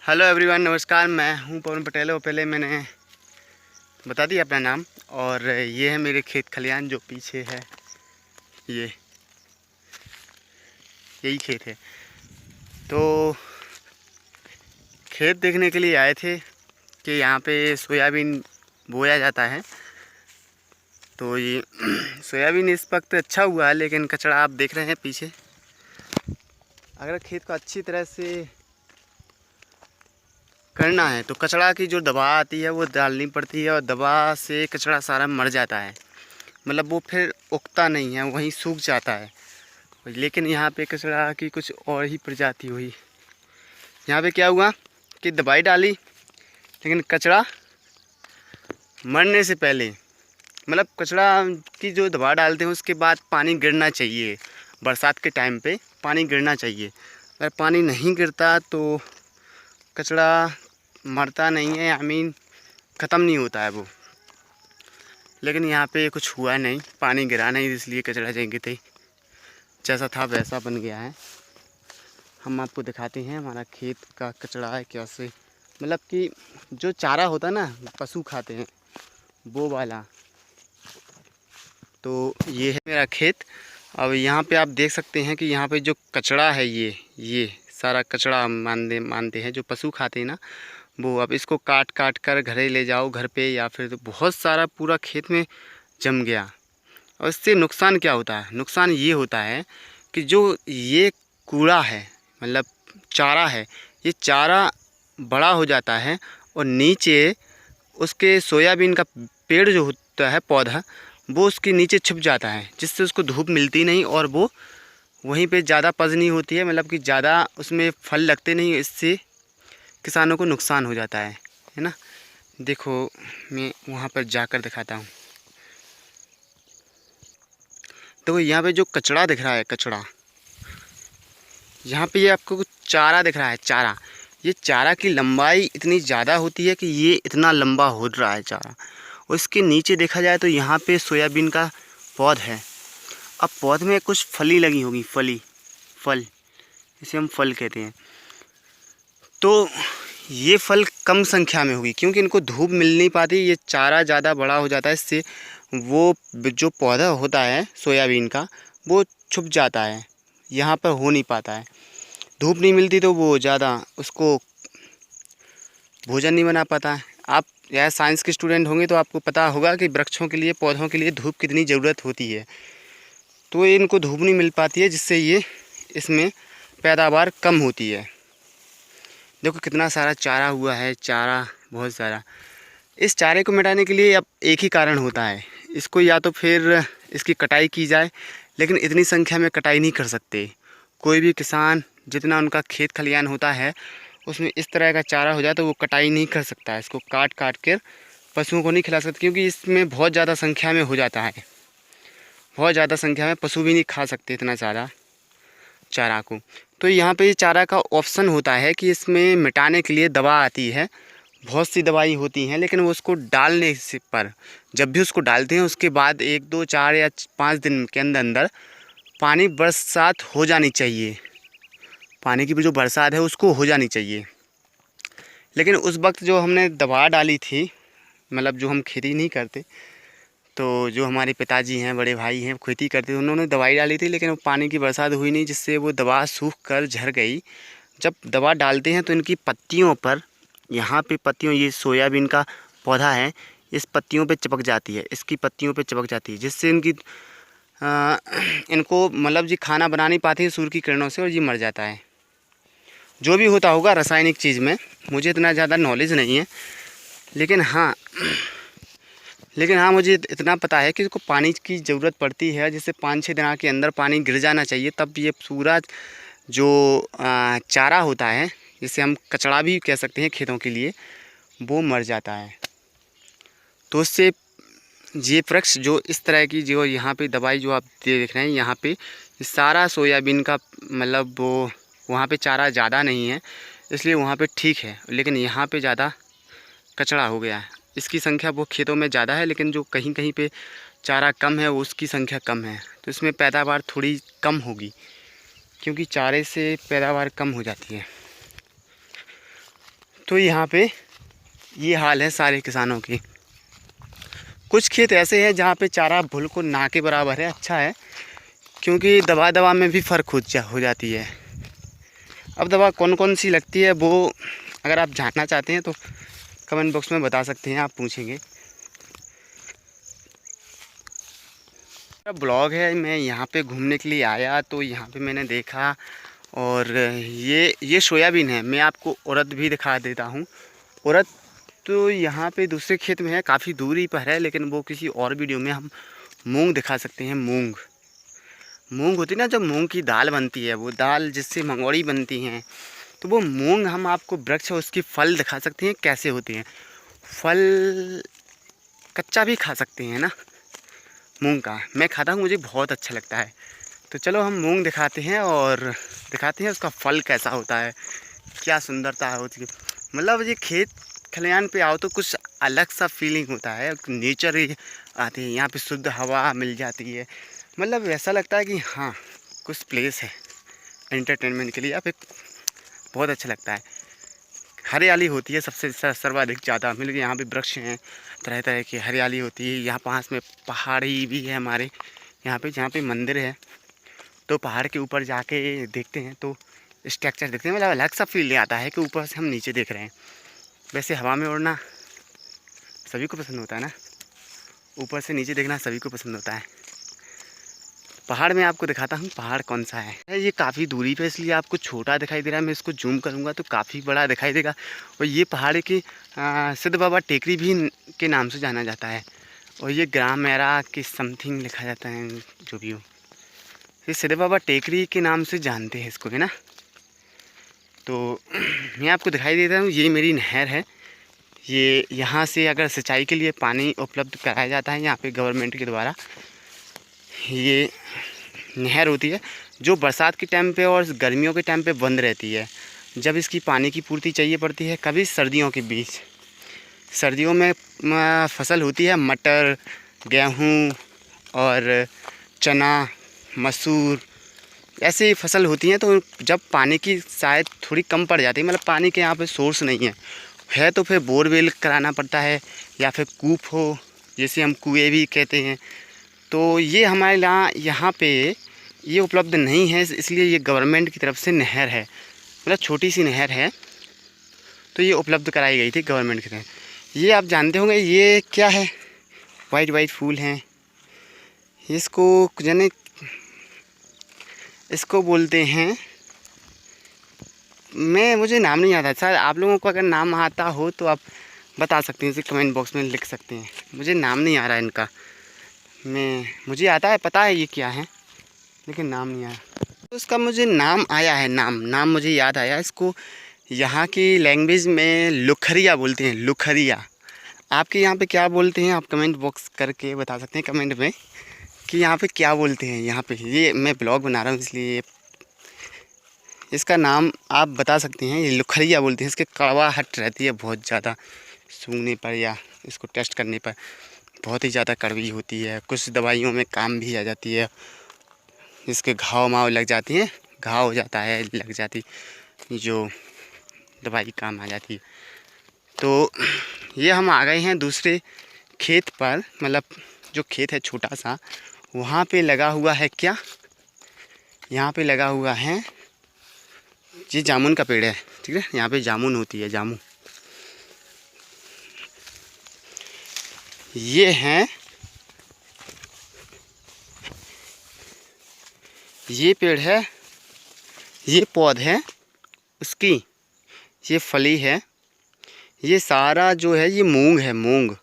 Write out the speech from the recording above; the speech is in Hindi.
हेलो एवरीवन, नमस्कार। मैं हूं पवन पटेल। और पहले मैंने बता दिया अपना नाम। और ये है मेरे खेत खलियान जो पीछे है, ये यही खेत है। तो खेत देखने के लिए आए थे कि यहाँ पे सोयाबीन बोया जाता है। तो ये सोयाबीन इस वक्त अच्छा हुआ है, लेकिन कचरा आप देख रहे हैं पीछे। अगर खेत को अच्छी तरह से करना है तो कचरा की जो दवा आती है वो डालनी पड़ती है, और दवा से कचरा सारा मर जाता है। मतलब वो फिर उगता नहीं है, वहीं सूख जाता है। लेकिन यहाँ पे कचरा की कुछ और ही प्रजाति हुई। यहाँ पे क्या हुआ कि दवाई डाली, लेकिन कचरा मरने से पहले, मतलब कचरा की जो दवा डालते हैं उसके बाद पानी गिरना चाहिए। बरसात के टाइम पे पानी गिरना चाहिए। अगर पानी नहीं गिरता तो कचरा मरता नहीं है, ख़त्म नहीं होता है वो। लेकिन यहाँ पे कुछ हुआ नहीं, पानी गिरा नहीं, इसलिए कचरा जैसे जैसा था वैसा बन गया है। हम आपको दिखाते हैं हमारा खेत का कचरा है कैसे। मतलब कि जो चारा होता है ना, पशु खाते हैं, वो वाला। तो ये है मेरा खेत। अब यहाँ पे आप देख सकते हैं कि यहाँ पे जो कचरा है, ये सारा कचरा मानते हैं जो पशु खाते हैं ना, वो। अब इसको काट काट कर घरे ले जाओ घर पे, या फिर तो बहुत सारा पूरा खेत में जम गया। और इससे नुकसान क्या होता है? नुकसान ये होता है कि जो ये कूड़ा है, मतलब चारा है, ये चारा बड़ा हो जाता है और नीचे उसके सोयाबीन का पेड़ जो होता है, पौधा, वो उसके नीचे छुप जाता है, जिससे उसको धूप मिलती नहीं और वो वहीं पे ज़्यादा पजनी होती है। मतलब कि ज़्यादा उसमें फल लगते नहीं, इससे किसानों को नुकसान हो जाता है ना। देखो, मैं वहाँ पर जाकर दिखाता हूँ। तो यहाँ पे जो कचरा दिख रहा है, कचरा, यहाँ पे ये आपको कुछ चारा दिख रहा है, चारा। ये चारा की लंबाई इतनी ज़्यादा होती है कि ये इतना लंबा हो रहा है चारा। और इसके नीचे देखा जाए तो यहाँ पे सोयाबीन का पौध है। अब पौध में कुछ फली लगी होगी, फल, इसे हम फल कहते हैं। तो ये फल कम संख्या में होगी क्योंकि इनको धूप मिल नहीं पाती। ये चारा ज़्यादा बड़ा हो जाता है, इससे वो जो पौधा होता है सोयाबीन का, वो छुप जाता है, यहाँ पर हो नहीं पाता है। धूप नहीं मिलती तो वो ज़्यादा उसको भोजन नहीं बना पाता है। आप या साइंस के स्टूडेंट होंगे तो आपको पता होगा कि वृक्षों के लिए, पौधों के लिए धूप कितनी ज़रूरत होती है। तो इनको धूप नहीं मिल पाती है, जिससे ये इसमें पैदावार कम होती है। देखो कितना सारा चारा हुआ है, चारा बहुत सारा। इस चारे को मिटाने के लिए अब एक ही कारण होता है, इसको या तो फिर इसकी कटाई की जाए, लेकिन इतनी संख्या में कटाई नहीं कर सकते। कोई भी किसान, जितना उनका खेत खलियान होता है, उसमें इस तरह का चारा हो जाए तो वो कटाई नहीं कर सकता है। इसको काट काट कर पशुओं को नहीं खिला सकते, क्योंकि इसमें बहुत ज़्यादा संख्या में हो जाता है। बहुत ज़्यादा संख्या में पशु भी नहीं खा सकते इतना ज़्यादा चारा को। तो यहाँ पे चारा का ऑप्शन होता है कि इसमें मिटाने के लिए दवा आती है। बहुत सी दवाई होती हैं, लेकिन वो उसको डालने से पर, जब भी उसको डालते हैं उसके बाद 1, 2, 4 या 5 दिन के अंदर अंदर पानी बरसात हो जानी चाहिए। पानी की भी जो बरसात है उसको हो जानी चाहिए। लेकिन उस वक्त जो हमने दवा डाली थी, मतलब जो हम खेती नहीं करते, तो जो हमारे पिताजी हैं, बड़े भाई हैं, खेती करते थे, उन्होंने दवाई डाली थी, लेकिन वो पानी की बरसात हुई नहीं, जिससे वो दवा सूख कर झड़ गई। जब दवा डालते हैं तो इनकी पत्तियों पर, यहाँ पे पत्तियों, ये सोयाबीन का पौधा है, इस पत्तियों पे चिपक जाती है, इसकी पत्तियों पे चिपक जाती है, जिससे इनको मतलब जी खाना बना नहीं पाती है सूर्य की किरणों से, और ये मर जाता है। जो भी होता होगा रासायनिक चीज़ में, मुझे इतना ज़्यादा नॉलेज नहीं है, लेकिन हाँ मुझे इतना पता है कि इसको पानी की ज़रूरत पड़ती है, जिससे 5-6 दिन के अंदर पानी गिर जाना चाहिए, तब ये पूरा जो चारा होता है, जिसे हम कचड़ा भी कह सकते हैं खेतों के लिए, वो मर जाता है। तो उससे ये वृक्ष जो इस तरह की, जो यहाँ पे दवाई जो आप देख रहे हैं, यहाँ पे सारा सोयाबीन का, मतलब वो वहाँ पे चारा ज़्यादा नहीं है, इसलिए वहाँ पे ठीक है, लेकिन यहाँ पे ज़्यादा कचड़ा हो गया है। इसकी संख्या वो खेतों में ज़्यादा है, लेकिन जो कहीं कहीं पे चारा कम है उसकी संख्या कम है, तो इसमें पैदावार थोड़ी कम होगी, क्योंकि चारे से पैदावार कम हो जाती है। तो यहाँ पे ये हाल है सारे किसानों की। कुछ खेत ऐसे हैं जहाँ पे चारा बिल्कुल ना के बराबर है, अच्छा है, क्योंकि दवा दवा में भी फ़र्क हो जाती है। अब दवा कौन कौन सी लगती है वो अगर आप जानना चाहते हैं तो कमेंट बॉक्स में बता सकते हैं, आप पूछेंगे। ब्लॉग है, मैं यहाँ पे घूमने के लिए आया तो यहाँ पे मैंने देखा, और ये सोयाबीन है। मैं आपको उड़द भी दिखा देता हूँ। उड़द तो यहाँ पे दूसरे खेत में है, काफ़ी दूरी पर है, लेकिन वो किसी और वीडियो में हम मूंग दिखा सकते हैं। मूंग होती है ना, जब मूंग की दाल बनती है, वो दाल जिससे मंगोड़ी बनती हैं, तो वो मूंग हम आपको वृक्ष और उसकी फल दिखा सकते हैं कैसे होती हैं। फल कच्चा भी खा सकते हैं ना मूंग का, मैं खाता हूँ, मुझे बहुत अच्छा लगता है। तो चलो हम मूंग दिखाते हैं और दिखाते हैं उसका फल कैसा होता है, क्या सुंदरता है उसकी। मतलब ये खेत खलिहान पे आओ तो कुछ अलग सा फीलिंग होता है, नेचर ही आती है यहाँ पे, शुद्ध हवा मिल जाती है। मतलब ऐसा लगता है कि हाँ कुछ प्लेस है एंटरटेनमेंट के लिए, यहाँ पे बहुत अच्छा लगता है। हरियाली होती है सबसे सर्वाधिक ज़्यादा, मतलब यहाँ पे वृक्ष हैं, तरह तरह की हरियाली होती है। यहाँ पास में पहाड़ी भी है हमारे यहाँ पे, जहाँ पे मंदिर है, तो पहाड़ के ऊपर जाके देखते हैं तो स्ट्रक्चर देखते हैं, मतलब अलग सा फील आता है कि ऊपर से हम नीचे देख रहे हैं। वैसे हवा में उड़ना सभी को पसंद होता है ना, ऊपर से नीचे देखना सभी को पसंद होता है। पहाड़ में आपको दिखाता हूँ पहाड़ कौन सा है। ये काफ़ी दूरी पे इसलिए आपको छोटा दिखाई दे रहा है, मैं इसको जूम करूँगा तो काफ़ी बड़ा दिखाई देगा। और ये पहाड़ की सिद्ध बाबा टेकरी भी के नाम से जाना जाता है, और ये ग्राम मेरा की समथिंग लिखा जाता है, जो भी हो। ये सिद्ध बाबा टेकरी के नाम से जानते हैं इसको, है ना। तो मैं आपको दिखाई देता हूँ, ये मेरी नहर है। ये यहाँ से अगर सिंचाई के लिए पानी उपलब्ध कराया जाता है यहाँ पे गवर्नमेंट के द्वारा। ये नहर होती है जो बरसात के टाइम पे और गर्मियों के टाइम पे बंद रहती है, जब इसकी पानी की पूर्ति चाहिए पड़ती है। कभी सर्दियों के बीच, सर्दियों में फसल होती है मटर, गेहूँ और चना, मसूर, ऐसी फसल होती हैं। तो जब पानी की शायद थोड़ी कम पड़ जाती है, मतलब पानी के यहाँ पे सोर्स नहीं है तो फिर बोरवेल कराना पड़ता है, या फिर कूप हो, जैसे हम कुएँ भी कहते हैं। तो ये हमारे यहाँ पे ये उपलब्ध नहीं है, इसलिए ये गवर्नमेंट की तरफ से नहर है, मतलब छोटी सी नहर है, तो ये उपलब्ध कराई गई थी गवर्नमेंट की तरफ। ये आप जानते होंगे ये क्या है, वाइट वाइट फूल हैं, इसको जाने इसको बोलते हैं, मुझे नाम नहीं आता सर। आप लोगों को अगर नाम आता हो तो आप बता सकते हैं, इसे कमेंट बॉक्स में लिख सकते हैं। मुझे नाम नहीं आ रहा है इनका, मुझे आता है, पता है ये क्या है, लेकिन नाम नहीं आया। तो इसका मुझे नाम आया है, नाम मुझे याद आया। इसको यहाँ की लैंग्वेज में लुखरिया बोलते हैं, लुखरिया। आपके यहाँ पे क्या बोलते हैं, आप कमेंट बॉक्स करके बता सकते हैं कमेंट में कि यहाँ पे क्या बोलते हैं। यहाँ पे ये मैं ब्लॉग बना रहा हूँ इसलिए इसका नाम आप बता सकते हैं। ये लुखरिया बोलते हैं। इसके कड़वाहट रहती है बहुत ज़्यादा, सूंघने पर या इसको टेस्ट करने पर बहुत ही ज़्यादा कड़वी होती है। कुछ दवाइयों में काम भी आ जाती है, जिसके घाव लग जाती हैं, घाव हो जाता है, लग जाती, जो दवाई काम आ जाती है। तो ये हम आ गए हैं दूसरे खेत पर, मतलब जो खेत है छोटा सा, वहाँ पे लगा हुआ है क्या, यहाँ पे लगा हुआ है ये जामुन का पेड़ है, ठीक है। यहाँ पे जामुन होती है, जामुन। ये हैं, ये पेड़ है, ये पौध है उसकी, ये फली है। ये सारा जो है ये मूंग है, मूंग।